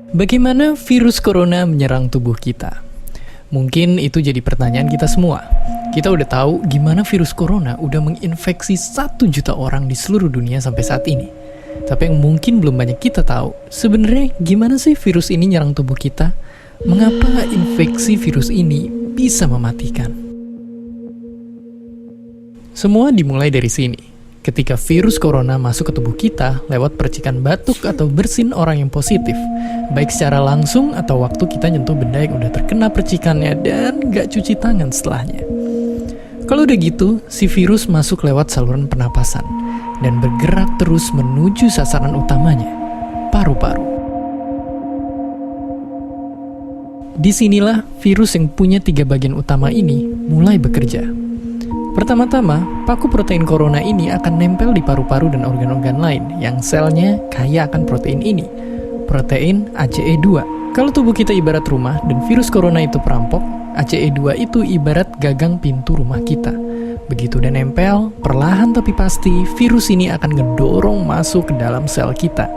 Bagaimana virus corona menyerang tubuh kita? Mungkin itu jadi pertanyaan kita semua. Kita udah tahu gimana virus corona udah menginfeksi 1 juta orang di seluruh dunia sampai saat ini. Tapi yang mungkin belum banyak kita tahu, sebenarnya gimana sih virus ini nyerang tubuh kita? Mengapa infeksi virus ini bisa mematikan? Semua dimulai dari sini. Ketika virus corona masuk ke tubuh kita lewat percikan batuk atau bersin orang yang positif, baik secara langsung atau waktu kita nyentuh benda yang udah terkena percikannya dan gak cuci tangan setelahnya. Kalau udah gitu, si virus masuk lewat saluran pernapasan dan bergerak terus menuju sasaran utamanya, paru-paru. Disinilah virus yang punya 3 bagian utama ini mulai bekerja. Pertama-tama, paku protein corona ini akan nempel di paru-paru dan organ-organ lain yang selnya kaya akan protein ini, protein ACE2. Kalau tubuh kita ibarat rumah dan virus corona itu perampok, ACE2 itu ibarat gagang pintu rumah kita. Begitu udah nempel, perlahan tapi pasti virus ini akan ngedorong masuk ke dalam sel kita.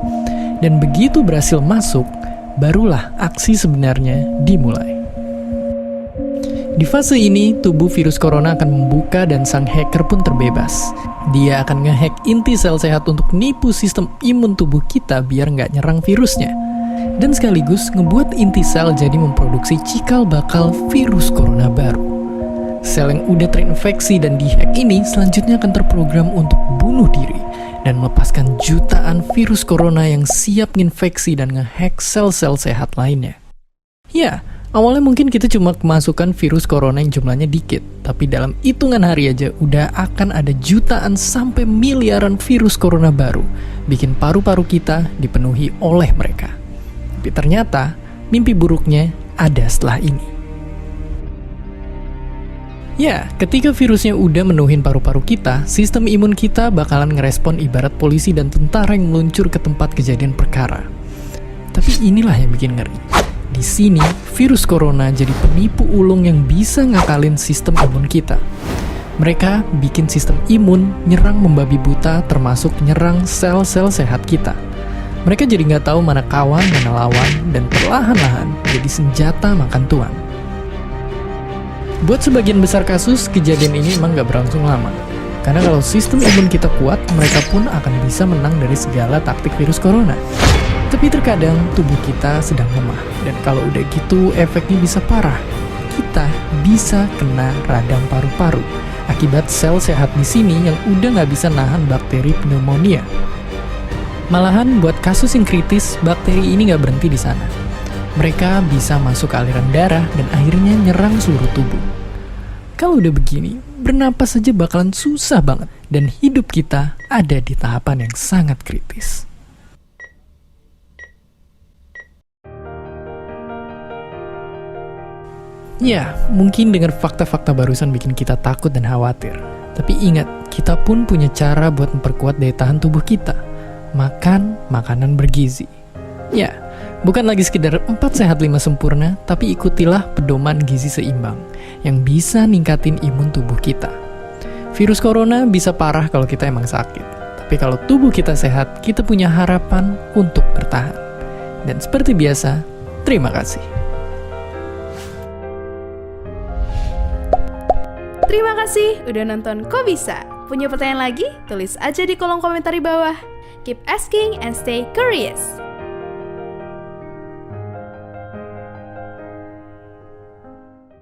Dan begitu berhasil masuk, barulah aksi sebenarnya dimulai. Di fase ini, tubuh virus corona akan membuka dan sang hacker pun terbebas. Dia akan ngehack inti sel sehat untuk nipu sistem imun tubuh kita biar nggak nyerang virusnya. Dan sekaligus ngebuat inti sel jadi memproduksi cikal bakal virus corona baru. Sel yang udah terinfeksi dan dihack ini selanjutnya akan terprogram untuk bunuh diri dan melepaskan jutaan virus corona yang siap nginfeksi dan ngehack sel-sel sehat lainnya. Ya, awalnya mungkin kita cuma kemasukan virus corona yang jumlahnya dikit, tapi dalam hitungan hari aja udah akan ada jutaan sampai miliaran virus corona baru, bikin paru-paru kita dipenuhi oleh mereka. Tapi ternyata, mimpi buruknya ada setelah ini. Ya, ketika virusnya udah menuhin paru-paru kita, sistem imun kita bakalan ngerespon ibarat polisi dan tentara yang meluncur ke tempat kejadian perkara. Tapi inilah yang bikin ngeri. Di sini, virus corona jadi penipu ulung yang bisa ngakalin sistem imun kita. Mereka bikin sistem imun nyerang membabi buta termasuk nyerang sel-sel sehat kita. Mereka jadi nggak tahu mana kawan, mana lawan, dan perlahan-lahan jadi senjata makan tuan. Buat sebagian besar kasus, kejadian ini emang nggak berlangsung lama. Karena kalau sistem imun kita kuat, mereka pun akan bisa menang dari segala taktik virus corona. Tapi terkadang tubuh kita sedang lemah, dan kalau udah gitu efeknya bisa parah. Kita bisa kena radang paru-paru akibat sel sehat di sini yang udah nggak bisa nahan bakteri pneumonia. Malahan buat kasus yang kritis, bakteri ini nggak berhenti di sana. Mereka bisa masuk ke aliran darah dan akhirnya nyerang seluruh tubuh. Kalau udah begini, bernapas saja bakalan susah banget, dan hidup kita ada di tahapan yang sangat kritis. Ya, mungkin dengan fakta-fakta barusan bikin kita takut dan khawatir. Tapi ingat, kita pun punya cara buat memperkuat daya tahan tubuh kita. Makan makanan bergizi. Ya, bukan lagi sekedar 4 sehat 5 sempurna, tapi ikutilah pedoman gizi seimbang yang bisa ningkatin imun tubuh kita. Virus corona bisa parah kalau kita emang sakit. Tapi kalau tubuh kita sehat, kita punya harapan untuk bertahan. Dan seperti biasa, terima kasih. Terima kasih udah nonton Kok Bisa. Punya pertanyaan lagi? Tulis aja di kolom komentar di bawah. Keep asking and stay curious.